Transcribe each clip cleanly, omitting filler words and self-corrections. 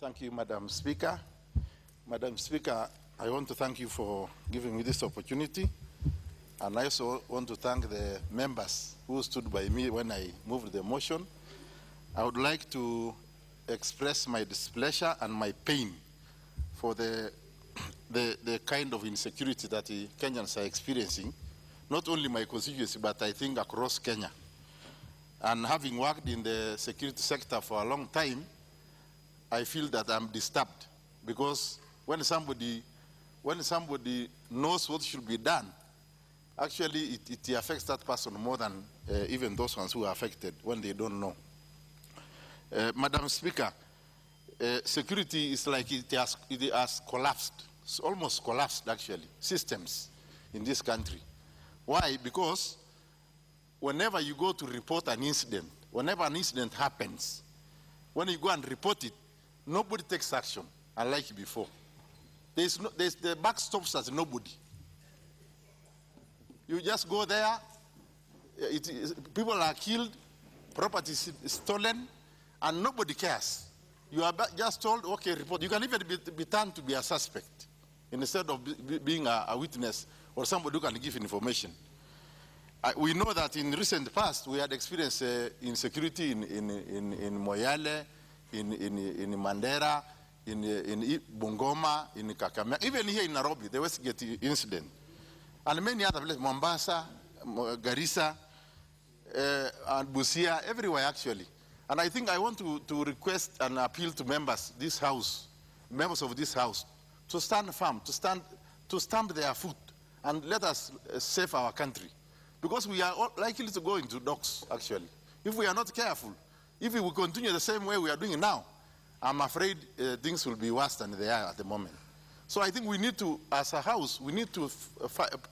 Thank you, Madam Speaker. Madam Speaker, I want to thank you for giving me this opportunity. And I also want to thank the members who stood by me when I moved the motion. I would like to express my displeasure and my pain for the kind of insecurity that the Kenyans are experiencing, not only my constituency, but I think across Kenya. And having worked in the security sector for a long time, I feel that I'm disturbed, because when somebody knows what should be done, actually it affects that person more than even those ones who are affected when they don't know. Madam Speaker, security is like it has collapsed. It's almost collapsed, actually, systems in this country. Why? Because whenever you go to report an incident, whenever an incident happens, when you go and report it, nobody takes action, unlike before. The buck stops at nobody. You just go there, people are killed, property is stolen, and nobody cares. You are just told, okay, report. You can even be turned to be a suspect instead of being a witness or somebody who can give information. We know that in recent past, we had experienced insecurity in Moyale, in Mandera, in Bungoma, in Kakamega, even here in Nairobi, the Westgate incident. And many other places, Mombasa, Garissa, and Busia, everywhere actually. And I think I want to request and appeal to members of this house, to stand firm, to stamp their foot, and let us save our country. Because we are likely to go into docks, actually. If we are not careful, if we will continue the same way we are doing it now, I'm afraid things will be worse than they are at the moment. So I think we need to, as a house, we need to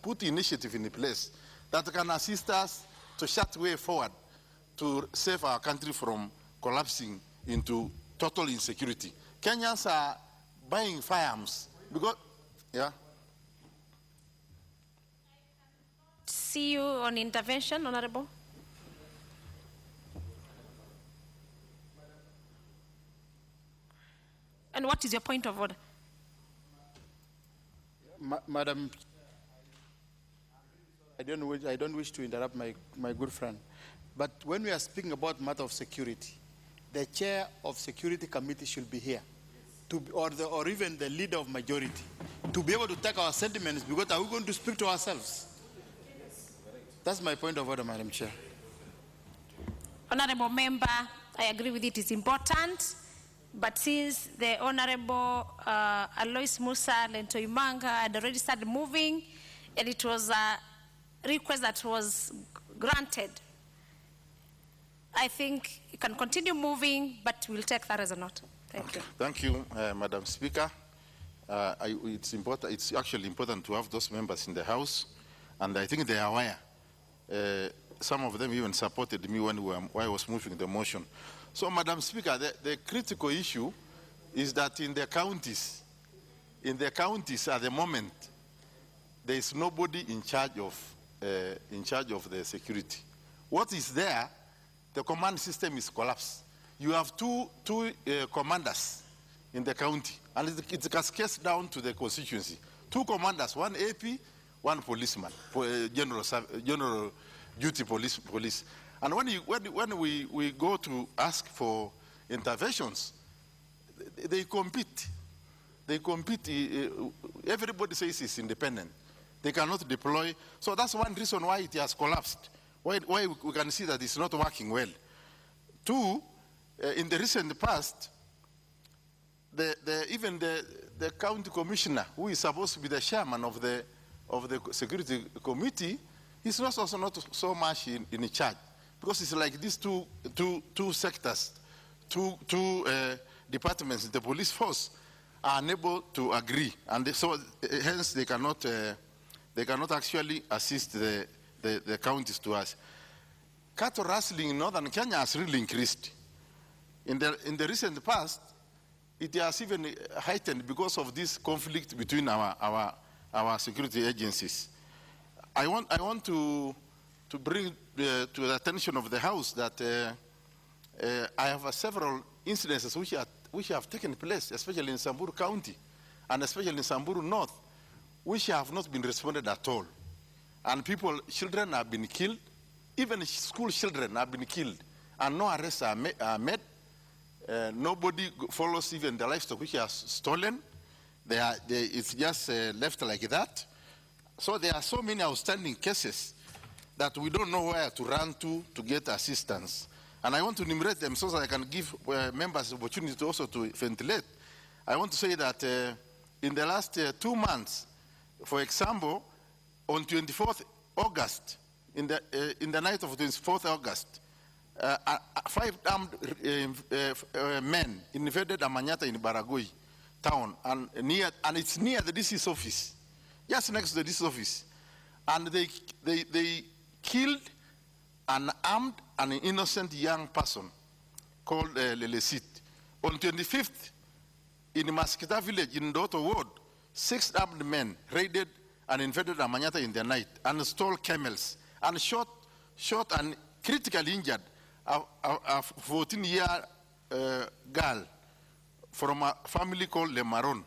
put initiative in place that can assist us to chart way forward to save our country from collapsing into total insecurity. Kenyans are buying firearms because, yeah. See you on intervention, Honorable. And what is your point of order? Madam, I don't wish to interrupt my good friend. But when we are speaking about matter of security, the chair of security committee should be here, or even the leader of majority, to be able to take our sentiments, because are we going to speak to ourselves? That's my point of order, Madam Chair. Honorable Member, I agree with it. It's important. But since the Honorable Alois Musa Lentoimanga had already started moving, and it was a request that was granted, I think you can continue moving, but we'll take that as a note. Thank you. Thank you, Madam Speaker. It's important. It's actually important to have those members in the House, and I think they are aware. Some of them even supported me when I was moving the motion. So, Madam Speaker, the critical issue is that in the counties at the moment, there is nobody in charge of the security. What is there? The command system is collapsed. You have two commanders in the county, and it cascades down to the constituency. Two commanders, one AP, one policeman, general duty police. And when we go to ask for interventions, they compete. They compete. Everybody says it's independent. They cannot deploy. So that's one reason why it has collapsed. Why we can see that it's not working well. Two, in the recent past, even the county commissioner, who is supposed to be the chairman of the security committee, is also not so much in charge, because it's like these two sectors, two departments in the police force are unable to agree, and so hence they cannot actually assist the counties to us. Cattle rustling in northern Kenya has really increased. In the recent past, it has even heightened because of this conflict between our security agencies. I want to bring to the attention of the House that I have several incidences which which have taken place, especially in Samburu County, and especially in Samburu North, which have not been responded at all. And children have been killed, even school children have been killed, and no arrests are made. Nobody follows even the livestock which are stolen. It's just left like that. So there are so many outstanding cases that we don't know where to run to get assistance. And I want to enumerate them so that I can give members the opportunity to also to ventilate. I want to say that in the last 2 months, for example, on 24th August, in the night of 24th August, 5 armed men invaded Amanyata in Baragoi town, and it's near the DC's office, just next to the DC's office. And they killed and armed an innocent young person called Lelesit. On 25th, in Maskita village in Doto ward, 6 armed men raided and invaded Amanyata in the night and stole camels and shot and critically injured a 14-year girl from a family called Le Maron.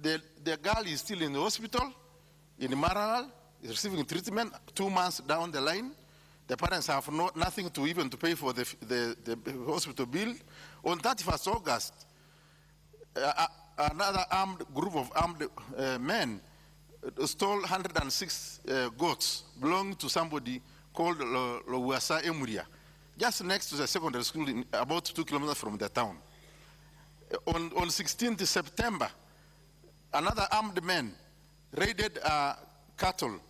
The girl is still in the hospital in Maral, is receiving treatment. 2 months down the line, the parents have nothing to even to pay for the hospital bill. On 31st August, another group of armed men stole 106 goats belonging to somebody called Lowasa Emuria, just next to the secondary school, about 2 kilometers from the town. On 16th September, another armed man raided cattle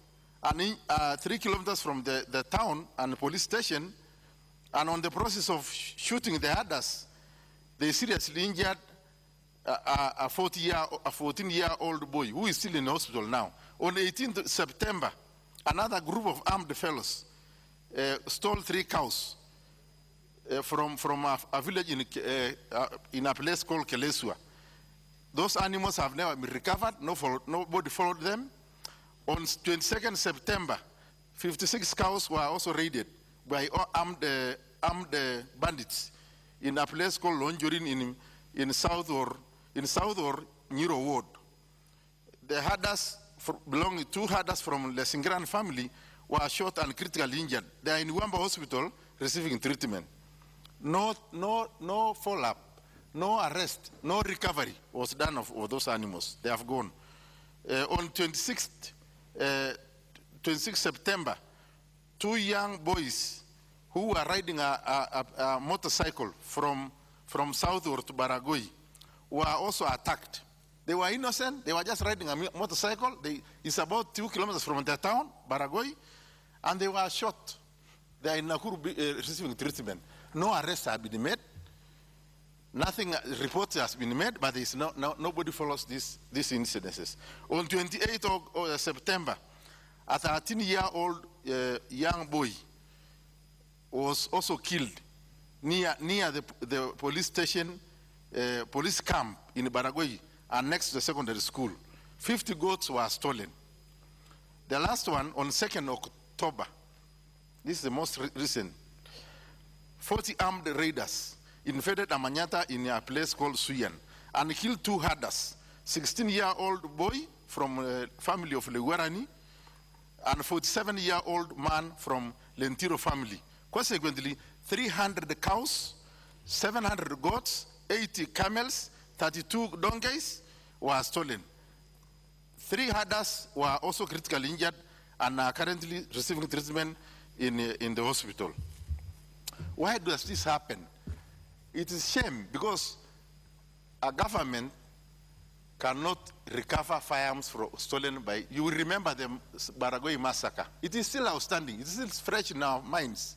and 3 kilometers from the town and the police station, and on the process of shooting the others, they seriously injured a 14-year-old boy who is still in the hospital now. On 18th September, another group of armed fellows stole 3 cows from a village in a place called Kelesua. Those animals have never been recovered. Nobody followed them. On 22nd September, 56 cows were also raided by armed bandits in a place called Lonjorin in South or Niro Ward. The herders, belonging to herders from the Singran family, were shot and critically injured. They are in Wamba Hospital receiving treatment. No follow-up, no arrest, no recovery was done of those animals. They have gone. On 26th September, 2 young boys who were riding a motorcycle from Southward to Baragoi were also attacked. They were innocent. They were just riding a motorcycle. It's about 2 kilometers from the town, Baragoi, and they were shot. They are in Nakuru receiving treatment. No arrests have been made. Nothing report has been made, but nobody follows these incidences. On 28th of September, a 13-year-old young boy was also killed near the police station, police camp in Baragoi, and next to the secondary school. 50 goats were stolen. The last one on 2nd October, this is the most recent, 40 armed raiders invaded Amanyata in a place called Suyan and killed 2 herders, 16-year-old boy from family of Leguarani and 47-year-old man from Lentiro family. Consequently, 300 cows, 700 goats, 80 camels, 32 donkeys were stolen. 3 herders were also critically injured and are currently receiving treatment in the hospital. Why does this happen? It is shame because a government cannot recover firearms stolen by, you will remember the Baragoi massacre. It is still outstanding. It is still fresh in our minds.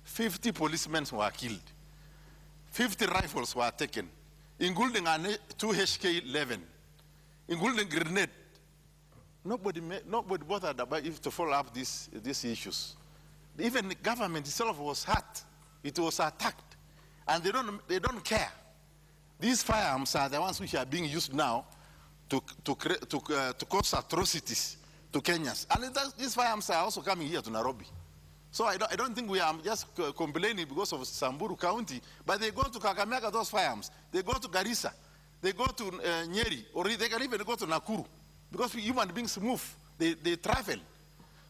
50 policemen were killed. 50 rifles were taken, including 2 HK-11, including grenade. Nobody bothered about it to follow up these issues. Even the government itself was hurt. It was attacked, and they don't care. These firearms are the ones which are being used now to cause atrocities to Kenyans. And these firearms are also coming here to Nairobi. So I don't think we are just complaining because of Samburu County, but they go to Kakamega, those firearms. They go to Garissa. They go to Nyeri, or they can even go to Nakuru, because human beings move. They travel.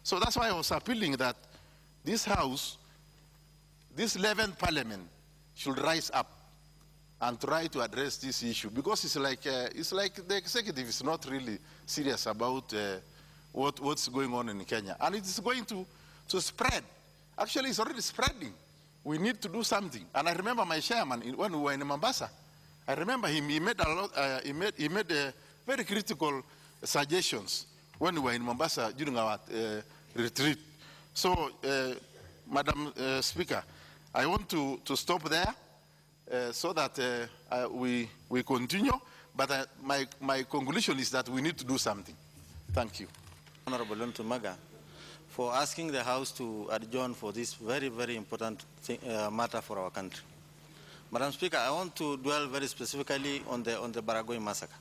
So that's why I was appealing that this House, this 11th Parliament, should rise up and try to address this issue, because it's like the executive is not really serious about what's going on in Kenya, and it is going to spread. Actually, it's already spreading. We need to do something. And I remember my chairman when we were in Mombasa. I remember him. He made a lot. He made very critical suggestions when we were in Mombasa during our retreat. So, Madam Speaker, I want to stop there so that we continue. But my conclusion is that we need to do something. Thank you. Honorable Ntumaga, for asking the House to adjourn for this very, very important matter for our country. Madam Speaker, I want to dwell very specifically on the Baragoi massacre.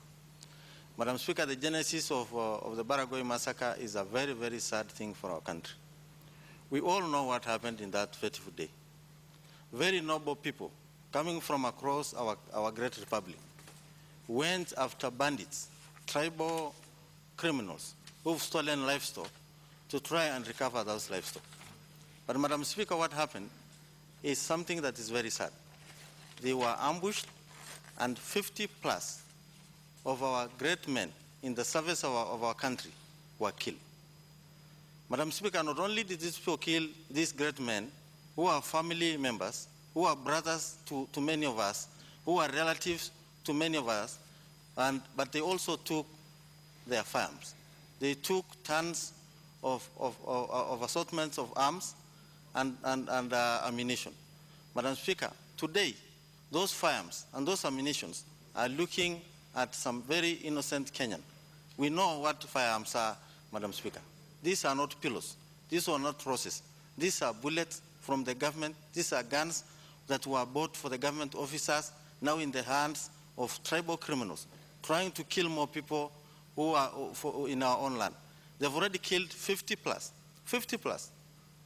Madam Speaker, the genesis of the Baragoi massacre is a very, very sad thing for our country. We all know what happened in that fateful day. Very noble people coming from across our great republic went after bandits, tribal criminals who've stolen livestock to try and recover those livestock. But Madam Speaker, what happened is something that is very sad. They were ambushed, and 50 plus of our great men in the service of our country were killed. Madam Speaker, not only did these people kill these great men, who are family members, who are brothers to many of us, who are relatives to many of us, but they also took their firearms. They took tons of assortments of arms and ammunition. Madam Speaker, today, those firearms and those ammunitions are looking at some very innocent Kenyan. We know what firearms are, Madam Speaker. These are not pillows. These are not roses. These are bullets from the government. These are guns that were bought for the government officers, now in the hands of tribal criminals, trying to kill more people who are in our own land. They've already killed 50 plus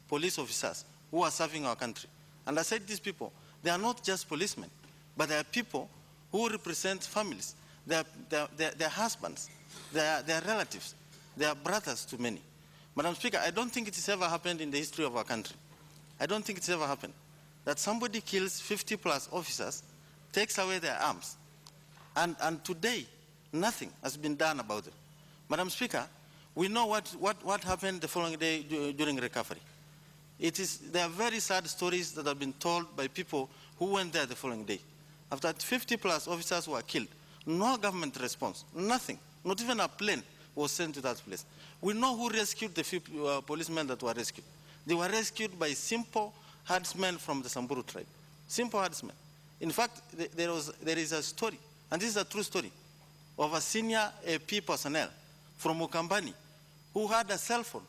police officers who are serving our country. And I said these people, they are not just policemen, but they are people who represent families. They are husbands, they are relatives, they are brothers to many. Madam Speaker, I don't think it has ever happened in the history of our country. I don't think it's ever happened that somebody kills 50 plus officers, takes away their arms, and today nothing has been done about it. Madam Speaker, we know what happened the following day during recovery. There are very sad stories that have been told by people who went there the following day. After 50 plus officers were killed, no government response, nothing, not even a plane was sent to that place. We know who rescued the few policemen that were rescued. They were rescued by simple herdsmen from the Samburu tribe. Simple herdsmen. In fact, there is a story, and this is a true story, of a senior AP personnel from Ukambani who had a cell phone.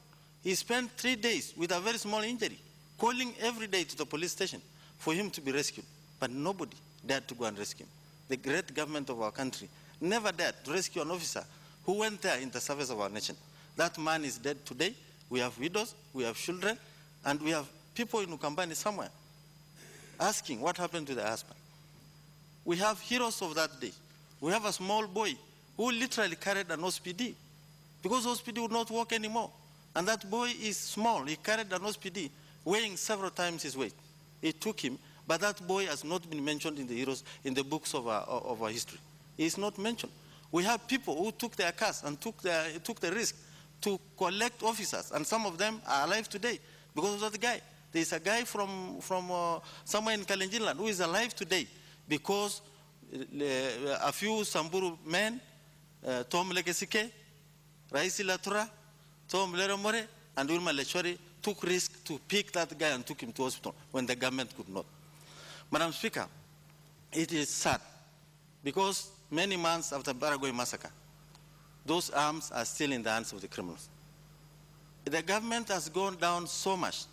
He spent 3 days with a very small injury, calling every day to the police station for him to be rescued. But nobody dared to go and rescue him. The great government of our country never dared to rescue an officer who went there in the service of our nation. That man is dead today. We have widows, we have children, and we have people in Ukambani somewhere asking what happened to their husband. We have heroes of that day. We have a small boy who literally carried an OSPD because OSPD would not work anymore. And that boy is small. He carried an OSPD weighing several times his weight. It took him, but that boy has not been mentioned in the heroes, in the books of our history. He is not mentioned. We have people who took their cars and took the risk to collect officers, and some of them are alive today because of that guy. There is a guy from somewhere in Kalenjin who is alive today because a few Samburu men, Tom Lekesike, Raisi Latura, Tom Leromore, and Wilma Lechori took risk to pick that guy and took him to hospital when the government could not. Madam Speaker, it is sad because many months after Baragoi massacre, those arms are still in the hands of the criminals. The government has gone down so much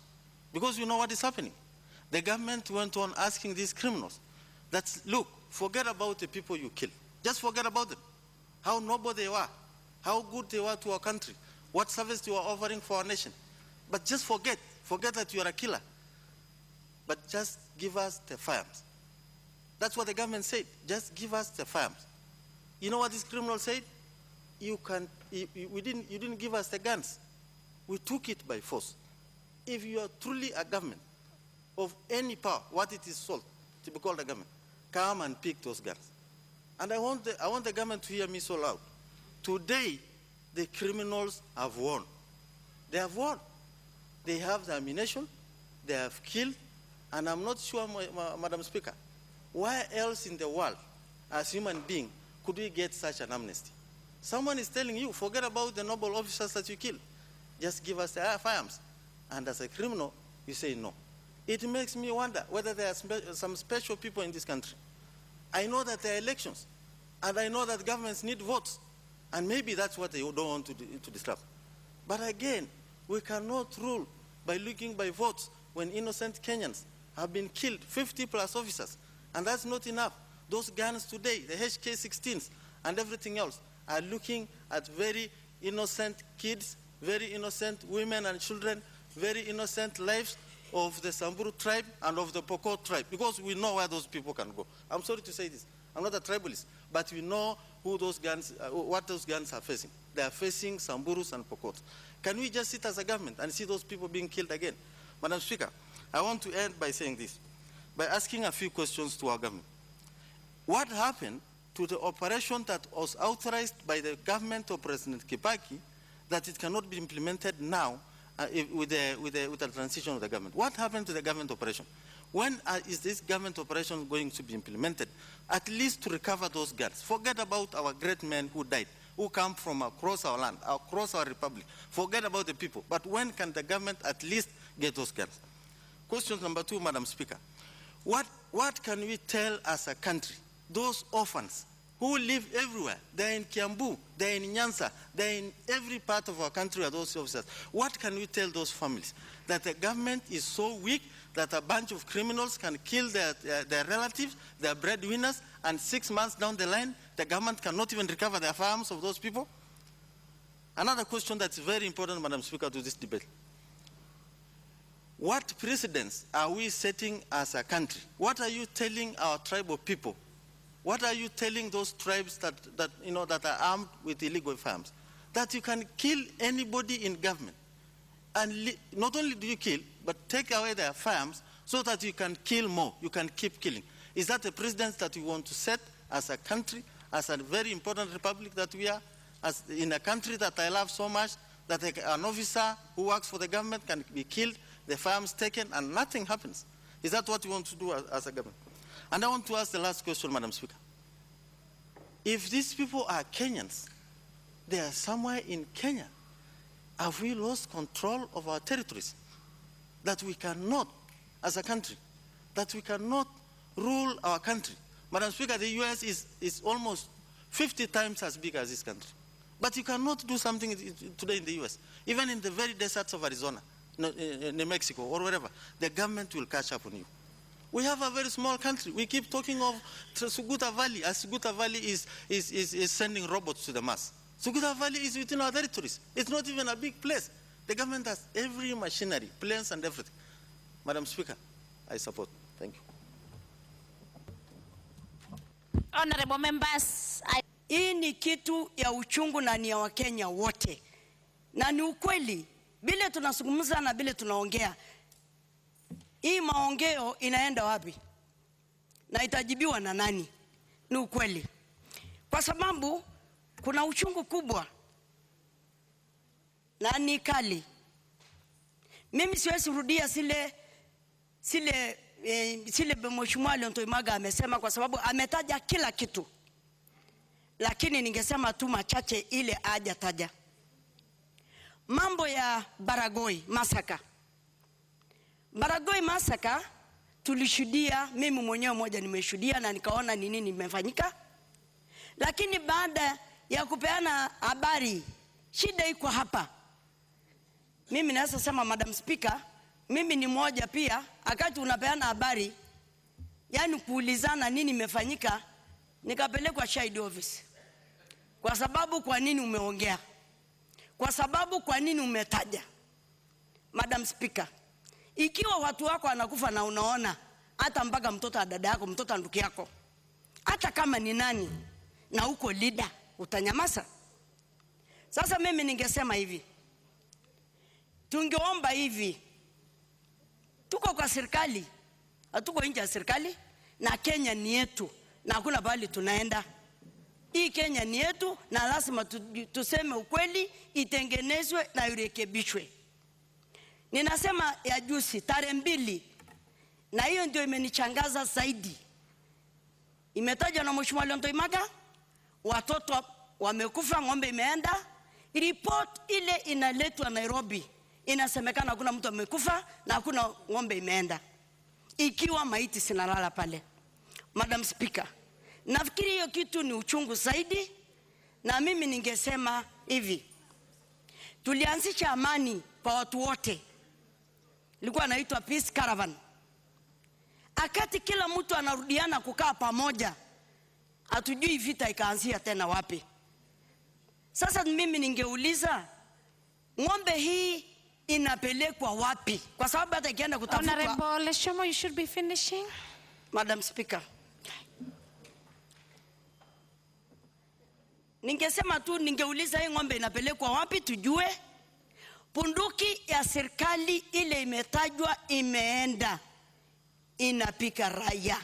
because you know what is happening. The government went on asking these criminals that, look, forget about the people you kill. Just forget about them. How noble they were, how good they were to our country, what service they were offering for our nation. But just forget. Forget that you are a killer. But just give us the firearms. That's what the government said. Just give us the firearms. You know what this criminal said? You didn't give us the guns. We took it by force. If you are truly a government of any power, what it is sold to be called a government, come and pick those guns. And I want the government to hear me so loud. Today, the criminals have won. They have won. They have the ammunition. They have killed. And I'm not sure, Madam Speaker, where else in the world, as human beings, could we get such an amnesty? Someone is telling you, forget about the noble officers that you killed. Just give us the firearms. And as a criminal, you say no. It makes me wonder whether there are some special people in this country. I know that there are elections, and I know that governments need votes, and maybe that's what they don't want to disrupt. But again, we cannot rule by looking by votes when innocent Kenyans have been killed, 50 plus officers, and that's not enough. Those guns today, the HK-16s and everything else, are looking at very innocent kids, very innocent women and children, very innocent lives of the Samburu tribe and of the Pokot tribe, because we know where those people can go. I'm sorry to say this. I'm not a tribalist, but we know who those guns, what those guns are facing. They are facing Samburus and Pokot. Can we just sit as a government and see those people being killed again? Madam Speaker, I want to end by saying this, by asking a few questions to our government. What happened to the operation that was authorized by the government of President Kibaki that it cannot be implemented now with the transition of the government? What happened to the government operation? When is this government operation going to be implemented? At least to recover those guns. Forget about our great men who died, who come from across our land, across our republic. Forget about the people. But when can the government at least get those guns? Question number 2, Madam Speaker. What can we tell as a country, those orphans who live everywhere? They're in Kiambu, they're in Nyanza, they're in every part of our country are those officers. What can we tell those families? That the government is so weak that a bunch of criminals can kill their relatives, their breadwinners, and 6 months down the line, the government cannot even recover the firearms of those people? Another question that's very important, Madam Speaker, to this debate. What precedents are we setting as a country? What are you telling our tribal people? What are you telling those tribes that are armed with illegal firearms? That you can kill anybody in government. And not only do you kill, but take away their firearms so that you can kill more. You can keep killing. Is that a precedent that you want to set as a country, as a very important republic that we are, as in a country that I love so much, that an officer who works for the government can be killed, the firearms taken, and nothing happens? Is that what you want to do as a government? And I want to ask the last question, Madam Speaker. If these people are Kenyans, they are somewhere in Kenya, have we lost control of our territories? That we cannot, as a country, that we cannot rule our country. Madam Speaker, the US is almost 50 times as big as this country. But you cannot do something today in the US. Even in the very deserts of Arizona, New Mexico, or wherever, the government will catch up on you. We have a very small country. We keep talking of Suguta Valley, as Suguta Valley is sending robots to the Mars. Suguta Valley is within our territories. It's not even a big place. The government has every machinery, planes and everything. Madam Speaker, I support. Thank you. Honorable members, Hii ni kitu ya uchungu na ni ya Wakenya wote. Na ni ukweli, bila tunazungumza na bila tunaongea, hii maongeo inaenda wapi? Na itajibiwa na nani? Ni ukweli. Kwa sababu kuna uchungu kubwa na ni kali. Mimi siwezi rudia sile Mheshimiwa Ntoimaga amesema, kwa sababu ametaja kila kitu. Lakini ningesema tu machache ile hajataja. Mambo ya Baragoi Masaka. Baragoi Masaka tulishuhudia, mimi mwenyewe moja nimeshuhudia na nikaona ni nini imefanyika. Lakini baada ya kupeana habari, shida iko hapa. Mimi naweza sema, Madam Speaker, mimi ni moja pia, wakati unapeana habari, yani kuulizana nini imefanyika, nikapelekwa shahidi office. Kwa sababu kwa nini umeongea? Kwa sababu kwa nini umetaja? Madam Speaker, Ikiwa watu wako wanakufa na unaona hata mpaka mtoto wa dada yako, mtoto wa ndugu yako, hata kama ni nani na uko leader, utanyamaza? Sasa mimi ningesema hivi, tungeomba hivi, tuko kwa serikali, hatuko nje ya serikali, na Kenya ni yetu na hakuna bali tunaenda. Hii Kenya ni yetu na lazima tuseme ukweli, itengenezwe na irekebishwe. Ninasema ya juzi tarehe 2, na hiyo ndio imenichangaza zaidi. Imetajwa na Mheshimiwa Lento Imaga, watoto wamekufa, ng'ombe imeenda. Report ile inaletwa Nairobi, inasemekana hakuna mtu amekufa na hakuna ng'ombe imeenda, ikiwa maiti sinalala pale. Madam Speaker, nafikiri hiyo kitu ni uchungu zaidi, na mimi ningesema hivi, tulianzisha amani kwa watu wote, ilikuwa inaitwa Peace Caravan. Akati kila mtu anarudiana kukaa pamoja, hatujui vita ikaanzia tena wapi. Sasa mimi ningeuliza, ng'ombe hii inapelekwa wapi? Kwa sababu hata ikienda kutafutwa. Honorable Leshomo, you should be finishing. Madam Speaker, ningesema tu, ningeuliza hii ng'ombe inapelekwa wapi tujue. Punduki ya serikali ile imetajwa imeenda, inapika raia.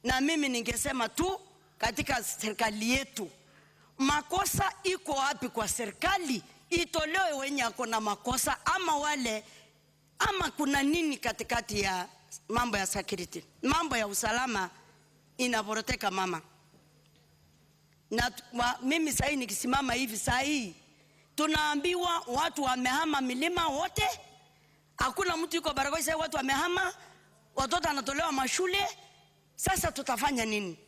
Na mimi ningesema tu, katika serikali yetu, makosa iko wapi kwa serikali? Itolewe wenye ako na makosa, ama wale, ama kuna nini katikati ya mambo ya security, mambo ya usalama inaboroteka mama. Na mimi sahi nikisimama hivi sahi, tunaambiwa watu wamehama milima wote, hakuna mtu yuko barabara, watu wamehama, watoto wanatolewa mashule. Sasa tutafanya nini?